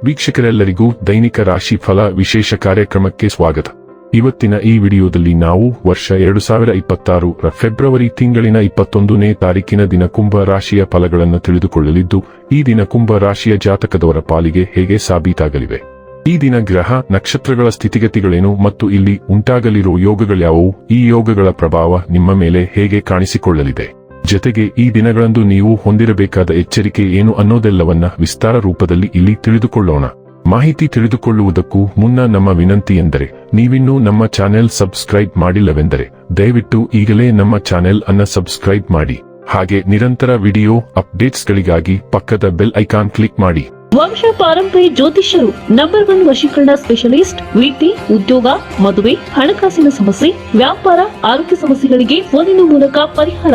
ವೀಕ್ಷಕರೆಲ್ಲರಿಗೂ ದೈನಿಕ ರಾಶಿ ಫಲ ವಿಶೇಷ ಕಾರ್ಯಕ್ರಮಕ್ಕೆ ಸ್ವಾಗತ. ಇವತ್ತಿನ ಈ ವಿಡಿಯೋದಲ್ಲಿ ನಾವು ವರ್ಷ 2026 ರ ಫೆಬ್ರವರಿ ತಿಂಗಳಿನ 21ನೇ ತಾರೀಕಿನ ದಿನ ಕುಂಭ ರಾಶಿಯ ಫಲಗಳನ್ನು ತಿಳಿದುಕೊಳ್ಳಲಿದ್ದು, ಈ ದಿನ ಕುಂಭ ರಾಶಿಯ ಜಾತಕದವರ ಪಾಲಿಗೆ ಹೇಗೆ ಸಾಬೀತಾಗಲಿವೆ, ಈ ದಿನ ಗ್ರಹ ನಕ್ಷತ್ರಗಳ ಸ್ಥಿತಿಗತಿಗಳೇನು ಮತ್ತು ಇಲ್ಲಿ ಉಂಟಾಗಲಿರುವ ಯೋಗಗಳ್ಯಾವುವು, ಈ ಯೋಗಗಳ ಪ್ರಭಾವ ನಿಮ್ಮ ಮೇಲೆ ಹೇಗೆ ಕಾಣಿಸಿಕೊಳ್ಳಲಿದೆ, ಜೊತೆಗೆ ಈ ದಿನಗಳಂದು ನೀವು ಹೊಂದಿರಬೇಕಾದ ಎಚ್ಚರಿಕೆ ಏನು ಅನ್ನೋದೆಲ್ಲವನ್ನ ವಿಸ್ತಾರ ರೂಪದಲ್ಲಿ ಇಲ್ಲಿ ತಿಳಿದುಕೊಳ್ಳೋಣ. ಮಾಹಿತಿ ತಿಳಿದುಕೊಳ್ಳುವುದಕ್ಕೂ ಮುನ್ನ ನಮ್ಮ ವಿನಂತಿ ಎಂದರೆ, ನೀವಿನ್ನೂ ನಮ್ಮ ಚಾನೆಲ್ ಸಬ್ಸ್ಕ್ರೈಬ್ ಮಾಡಿಲ್ಲವೆಂದರೆ ದಯವಿಟ್ಟು ಈಗಲೇ ನಮ್ಮ ಚಾನೆಲ್ ಅನ್ನ ಸಬ್ಸ್ಕ್ರೈಬ್ ಮಾಡಿ. ಹಾಗೆ ನಿರಂತರ ವಿಡಿಯೋ ಅಪ್ಡೇಟ್ಸ್ಗಳಿಗಾಗಿ ಪಕ್ಕದ ಬೆಲ್ ಐಕಾನ್ ಕ್ಲಿಕ್ ಮಾಡಿ. ವಂಶ ಪಾರಂಪರ್ಯ ಜ್ಯೋತಿಷ್ಯರು ನಂಬರ್ 1 ವಶೀಕರಣ ಸ್ಪೆಷಲಿಸ್ಟ್. ವೃತ್ತಿ, ಉದ್ಯೋಗ, ಮದುವೆ, ಹಣಕಾಸಿನ ಸಮಸ್ಯೆ, ವ್ಯಾಪಾರ, ಆರೋಗ್ಯ ಸಮಸ್ಯೆಗಳಿಗೆ ಫೋನಿನ ಮೂಲಕ ಪರಿಹಾರ.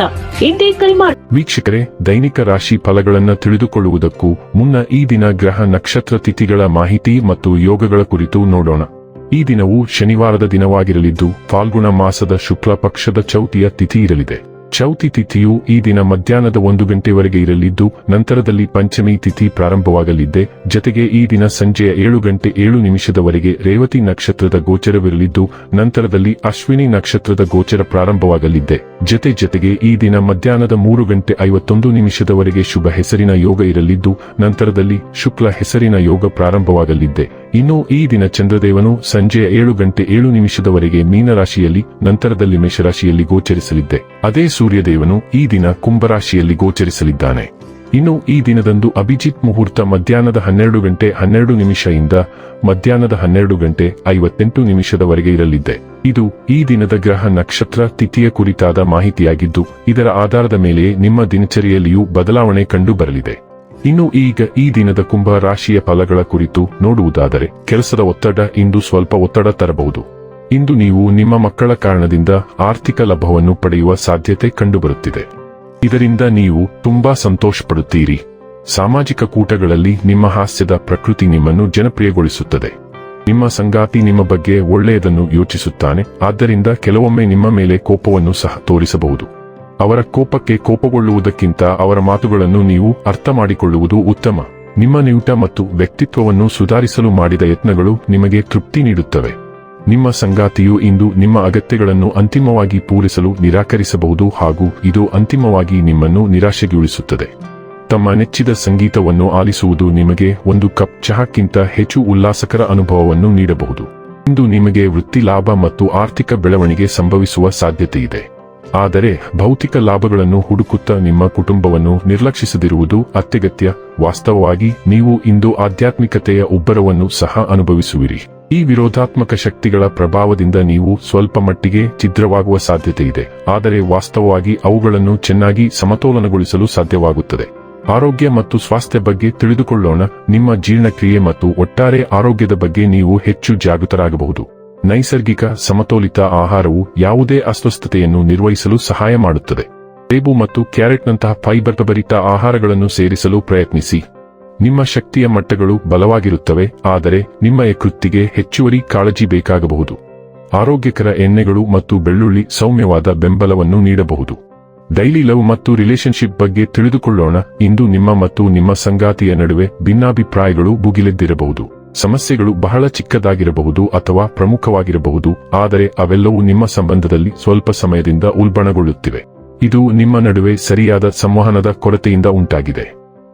ಇಂದೇ ಕರೆ ಮಾಡಿ. ವೀಕ್ಷಕರೇ, ದೈನಿಕ ರಾಶಿ ಫಲಗಳನ್ನು ತಿಳಿದುಕೊಳ್ಳುವುದಕ್ಕೂ ಮುನ್ನ ಈ ದಿನ ಗ್ರಹ ನಕ್ಷತ್ರ ತಿಥಿಗಳ ಮಾಹಿತಿ ಮತ್ತು ಯೋಗಗಳ ಕುರಿತು ನೋಡೋಣ. ಈ ದಿನವು ಶನಿವಾರದ ದಿನವಾಗಿರಲಿದ್ದು, ಫಾಲ್ಗುಣ ಮಾಸದ ಶುಕ್ಲ ಪಕ್ಷದ ಚೌತಿಯ ತಿಥಿ ಇರಲಿದೆ. ಚೌತಿ ತಿಥಿಯು ಈ ದಿನ ಮಧ್ಯಾಹ್ನದ 1 ಗಂಟೆವರೆಗೆ ಇರಲಿದ್ದು, ನಂತರದಲ್ಲಿ ಪಂಚಮಿ ತಿಥಿ ಪ್ರಾರಂಭವಾಗಲಿದೆ. ಜೊತೆಗೆ ಈ ದಿನ ಸಂಜೆಯ 7 ಗಂಟೆ 7 ನಿಮಿಷದವರೆಗೆ ರೇವತಿ ನಕ್ಷತ್ರದ ಗೋಚರವಿರಲಿದ್ದು, ನಂತರದಲ್ಲಿ ಅಶ್ವಿನಿ ನಕ್ಷತ್ರದ ಗೋಚರ ಪ್ರಾರಂಭವಾಗಲಿದೆ. ಜೊತೆಗೆ ಈ ದಿನ ಮಧ್ಯಾಹ್ನದ 3 ಗಂಟೆ 51 ನಿಮಿಷದವರೆಗೆ ಶುಭ ಹೆಸರಿನ ಯೋಗ ಇರಲಿದ್ದು, ನಂತರದಲ್ಲಿ ಶುಕ್ಲ ಹೆಸರಿನ ಯೋಗ ಪ್ರಾರಂಭವಾಗಲಿದೆ. ಇನ್ನು ಈ ದಿನ ಚಂದ್ರದೇವನು ಸಂಜೆಯ 7 ಗಂಟೆ 7 ನಿಮಿಷದವರೆಗೆ ಮೀನರಾಶಿಯಲ್ಲಿ, ನಂತರದಲ್ಲಿ ಮೇಷರಾಶಿಯಲ್ಲಿ ಗೋಚರಿಸಲಿದೆ. ಅದೇ ಸೂರ್ಯದೇವನು ಈ ದಿನ ಕುಂಭರಾಶಿಯಲ್ಲಿ ಗೋಚರಿಸಲಿದ್ದಾನೆ. ಇನ್ನು ಈ ದಿನದಂದು ಅಭಿಜಿತ್ ಮುಹೂರ್ತ ಮಧ್ಯಾಹ್ನದ 12 ಗಂಟೆ 12 ನಿಮಿಷದಿಂದ ಮಧ್ಯಾಹ್ನದ 12 ಗಂಟೆ 58 ನಿಮಿಷದವರೆಗೆ ಇರಲಿದೆ. ಇದು ಈ ದಿನದ ಗ್ರಹ ನಕ್ಷತ್ರ ತಿಥಿಯ ಕುರಿತಾದ ಮಾಹಿತಿಯಾಗಿದ್ದು, ಇದರ ಆಧಾರದ ಮೇಲೆಯೇ ನಿಮ್ಮ ದಿನಚರಿಯಲ್ಲಿಯೂ ಬದಲಾವಣೆ ಕಂಡು ಬರಲಿದೆ. ಇನ್ನು ಈಗ ಈ ದಿನದ ಕುಂಭ ರಾಶಿಯ ಫಲಗಳ ಕುರಿತು ನೋಡುವುದಾದರೆ, ಕೆಲಸದ ಒತ್ತಡ ಇಂದು ಸ್ವಲ್ಪ ಒತ್ತಡ ತರಬಹುದು. ಇಂದು ನೀವು ನಿಮ್ಮ ಮಕ್ಕಳ ಕಾರಣದಿಂದ ಆರ್ಥಿಕ ಲಾಭವನ್ನು ಪಡೆಯುವ ಸಾಧ್ಯತೆ ಕಂಡುಬರುತ್ತಿದೆ. ಇದರಿಂದ ನೀವು ತುಂಬಾ ಸಂತೋಷ ಪಡುತ್ತೀರಿ. ಸಾಮಾಜಿಕ ಕೂಟಗಳಲ್ಲಿ ನಿಮ್ಮ ಹಾಸ್ಯದ ಪ್ರಕೃತಿ ನಿಮ್ಮನ್ನು ಜನಪ್ರಿಯಗೊಳಿಸುತ್ತದೆ. ನಿಮ್ಮ ಸಂಗಾತಿ ನಿಮ್ಮ ಬಗ್ಗೆ ಒಳ್ಳೆಯದನ್ನು ಯೋಚಿಸುತ್ತಾನೆ, ಆದ್ದರಿಂದ ಕೆಲವೊಮ್ಮೆ ನಿಮ್ಮ ಮೇಲೆ ಕೋಪವನ್ನು ಸಹ ತೋರಿಸಬಹುದು. ಅವರ ಕೋಪಕ್ಕೆ ಕೋಪಗೊಳ್ಳುವುದಕ್ಕಿಂತ ಅವರ ಮಾತುಗಳನ್ನು ನೀವು ಅರ್ಥ ಮಾಡಿಕೊಳ್ಳುವುದು ಉತ್ತಮ. ನಿಮ್ಮ ನಿಯುಟ ಮತ್ತು ವ್ಯಕ್ತಿತ್ವವನ್ನು ಸುಧಾರಿಸಲು ಮಾಡಿದ ಯತ್ನಗಳು ನಿಮಗೆ ತೃಪ್ತಿ ನೀಡುತ್ತವೆ. ನಿಮ್ಮ ಸಂಗಾತಿಯು ಇಂದು ನಿಮ್ಮ ಅಗತ್ಯಗಳನ್ನು ಅಂತಿಮವಾಗಿ ಪೂರೈಸಲು ನಿರಾಕರಿಸಬಹುದು ಹಾಗೂ ಇದು ಅಂತಿಮವಾಗಿ ನಿಮ್ಮನ್ನು ನಿರಾಶೆಗೊಳಿಸುತ್ತದೆ. ತಮ್ಮ ನೆಚ್ಚಿದ ಸಂಗೀತವನ್ನು ಆಲಿಸುವುದು ನಿಮಗೆ ಒಂದು ಕಪ್ ಚಹಾಕ್ಕಿಂತ ಹೆಚ್ಚು ಉಲ್ಲಾಸಕರ ಅನುಭವವನ್ನು ನೀಡಬಹುದು. ಇಂದು ನಿಮಗೆ ವೃತ್ತಿ ಲಾಭ ಮತ್ತು ಆರ್ಥಿಕ ಬೆಳವಣಿಗೆ ಸಂಭವಿಸುವ ಸಾಧ್ಯತೆಯಿದೆ. ಆದರೆ ಭೌತಿಕ ಲಾಭಗಳನ್ನು ಹುಡುಕುತ್ತಾ ನಿಮ್ಮ ಕುಟುಂಬವನ್ನು ನಿರ್ಲಕ್ಷಿಸದಿರುವುದು ಅತ್ಯಗತ್ಯ. ವಾಸ್ತವವಾಗಿ ನೀವು ಇಂದು ಆಧ್ಯಾತ್ಮಿಕತೆಯ ಉಬ್ಬರವನ್ನು ಸಹ ಅನುಭವಿಸುವಿರಿ. ಈ ವಿರೋಧಾತ್ಮಕ ಶಕ್ತಿಗಳ ಪ್ರಭಾವದಿಂದ ನೀವು ಸ್ವಲ್ಪ ಮಟ್ಟಿಗೆ ಛಿದ್ರವಾಗುವ ಸಾಧ್ಯತೆಯಿದೆ, ಆದರೆ ವಾಸ್ತವವಾಗಿ ಅವುಗಳನ್ನು ಚೆನ್ನಾಗಿ ಸಮತೋಲನಗೊಳಿಸಲು ಸಾಧ್ಯವಾಗುತ್ತದೆ. ಆರೋಗ್ಯ ಮತ್ತು ಸ್ವಾಸ್ಥ್ಯ ಬಗ್ಗೆ ತಿಳಿದುಕೊಳ್ಳೋಣ. ನಿಮ್ಮ ಜೀರ್ಣಕ್ರಿಯೆ ಮತ್ತು ಒಟ್ಟಾರೆ ಆರೋಗ್ಯದ ಬಗ್ಗೆ ನೀವು ಹೆಚ್ಚು ಜಾಗೃತರಾಗಬಹುದು. ನೈಸರ್ಗಿಕ ಸಮತೋಲಿತ ಆಹಾರವು ಯಾವುದೇ ಅಸ್ವಸ್ಥತೆಯನ್ನು ನಿರ್ವಹಿಸಲು ಸಹಾಯ ಮಾಡುತ್ತದೆ. ಸೇಬು ಮತ್ತು ಕ್ಯಾರೆಟ್ನಂತಹ ಫೈಬರ್ ಭರಿತ ಆಹಾರಗಳನ್ನು ಸೇರಿಸಲು ಪ್ರಯತ್ನಿಸಿ. ನಿಮ್ಮ ಶಕ್ತಿಯ ಮಟ್ಟಗಳು ಬಲವಾಗಿರುತ್ತವೆ, ಆದರೆ ನಿಮ್ಮ ಯಕೃತ್ತಿಗೆ ಹೆಚ್ಚುವರಿ ಕಾಳಜಿ ಬೇಕಾಗಬಹುದು. ಆರೋಗ್ಯಕರ ಎಣ್ಣೆಗಳು ಮತ್ತು ಬೆಳ್ಳುಳ್ಳಿ ಸೌಮ್ಯವಾದ ಬೆಂಬಲವನ್ನು ನೀಡಬಹುದು. ಡೈಲಿ ಲವ್ ಮತ್ತು ರಿಲೇಶನ್ಶಿಪ್ ಬಗ್ಗೆ ತಿಳಿದುಕೊಳ್ಳೋಣ. ಇಂದು ನಿಮ್ಮ ಮತ್ತು ನಿಮ್ಮ ಸಂಗಾತಿಯ ನಡುವೆ ಭಿನ್ನಾಭಿಪ್ರಾಯಗಳು ಭುಗಿಲೆದ್ದಿರಬಹುದು. ಸಮಸ್ಯೆಗಳು ಬಹಳ ಚಿಕ್ಕದಾಗಿರಬಹುದು ಅಥವಾ ಪ್ರಮುಖವಾಗಿರಬಹುದು, ಆದರೆ ಅವೆಲ್ಲವೂ ನಿಮ್ಮ ಸಂಬಂಧದಲ್ಲಿ ಸ್ವಲ್ಪ ಸಮಯದಿಂದ ಉಲ್ಬಣಗೊಳ್ಳುತ್ತಿವೆ. ಇದು ನಿಮ್ಮ ನಡುವೆ ಸರಿಯಾದ ಸಂವಹನದ ಕೊರತೆಯಿಂದ ಉಂಟಾಗಿದೆ.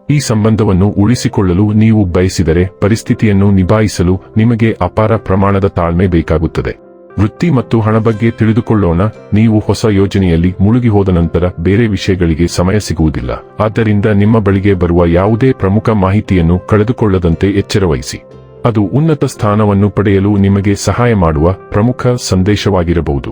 ಈ ಸಂಬಂಧವನ್ನು ಉಳಿಸಿಕೊಳ್ಳಲು ನೀವು ಬಯಸಿದರೆ ಪರಿಸ್ಥಿತಿಯನ್ನು ನಿಭಾಯಿಸಲು ನಿಮಗೆ ಅಪಾರ ಪ್ರಮಾಣದ ತಾಳ್ಮೆ ಬೇಕಾಗುತ್ತದೆ. ವೃತ್ತಿ ಮತ್ತು ಹಣ ಬಗ್ಗೆ ತಿಳಿದುಕೊಳ್ಳೋಣ. ನೀವು ಹೊಸ ಯೋಜನೆಯಲ್ಲಿ ಮುಳುಗಿ ಹೋದ ನಂತರ ಬೇರೆ ವಿಷಯಗಳಿಗೆ ಸಮಯ ಸಿಗುವುದಿಲ್ಲ. ಆದ್ದರಿಂದ ನಿಮ್ಮ ಬಳಿಗೆ ಬರುವ ಯಾವುದೇ ಪ್ರಮುಖ ಮಾಹಿತಿಯನ್ನು ಕಳೆದುಕೊಳ್ಳದಂತೆ ಎಚ್ಚರವಹಿಸಿ. ಅದು ಉನ್ನತ ಸ್ಥಾನವನ್ನು ಪಡೆಯಲು ನಿಮಗೆ ಸಹಾಯ ಮಾಡುವ ಪ್ರಮುಖ ಸಂದೇಶವಾಗಿರಬಹುದು.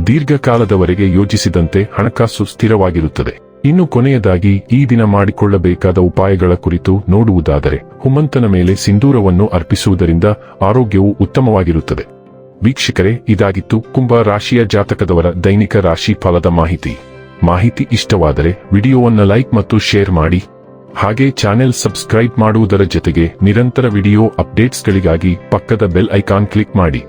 ದೀರ್ಘಕಾಲದವರೆಗೆ ಯೋಜಿಸಿದಂತೆ ಹಣಕಾಸು ಸ್ಥಿರವಾಗಿರುತ್ತದೆ. ಇನ್ನು ಕೊನೆಯದಾಗಿ ಈ ದಿನ ಮಾಡಿಕೊಳ್ಳಬೇಕಾದ ಉಪಾಯಗಳ ಕುರಿತು ನೋಡುವುದಾದರೆ, ಹುಮಂತನ ಮೇಲೆ ಸಿಂಧೂರವನ್ನು ಅರ್ಪಿಸುವುದರಿಂದ ಆರೋಗ್ಯವು ಉತ್ತಮವಾಗಿರುತ್ತದೆ. ವೀಕ್ಷಕರೇ, ಇದಾಗಿತ್ತು ಕುಂಭ ರಾಶಿಯ ಜಾತಕದವರ ದೈನಿಕ ರಾಶಿ ಫಲದ ಮಾಹಿತಿ ಇಷ್ಟವಾದರೆ ವಿಡಿಯೋವನ್ನು ಲೈಕ್ ಮತ್ತು ಶೇರ್ ಮಾಡಿ. ಹಾಗೆ ಚಾನೆಲ್ ಸಬ್ಸ್ಕ್ರೈಬ್ ಮಾಡುವುದರ ಜೊತೆಗೆ ನಿರಂತರ ವಿಡಿಯೋ ಅಪ್ಡೇಟ್ಸ್ಗಳಿಗಾಗಿ ಪಕ್ಕದ ಬೆಲ್ ಐಕಾನ್ ಕ್ಲಿಕ್ ಮಾಡಿ.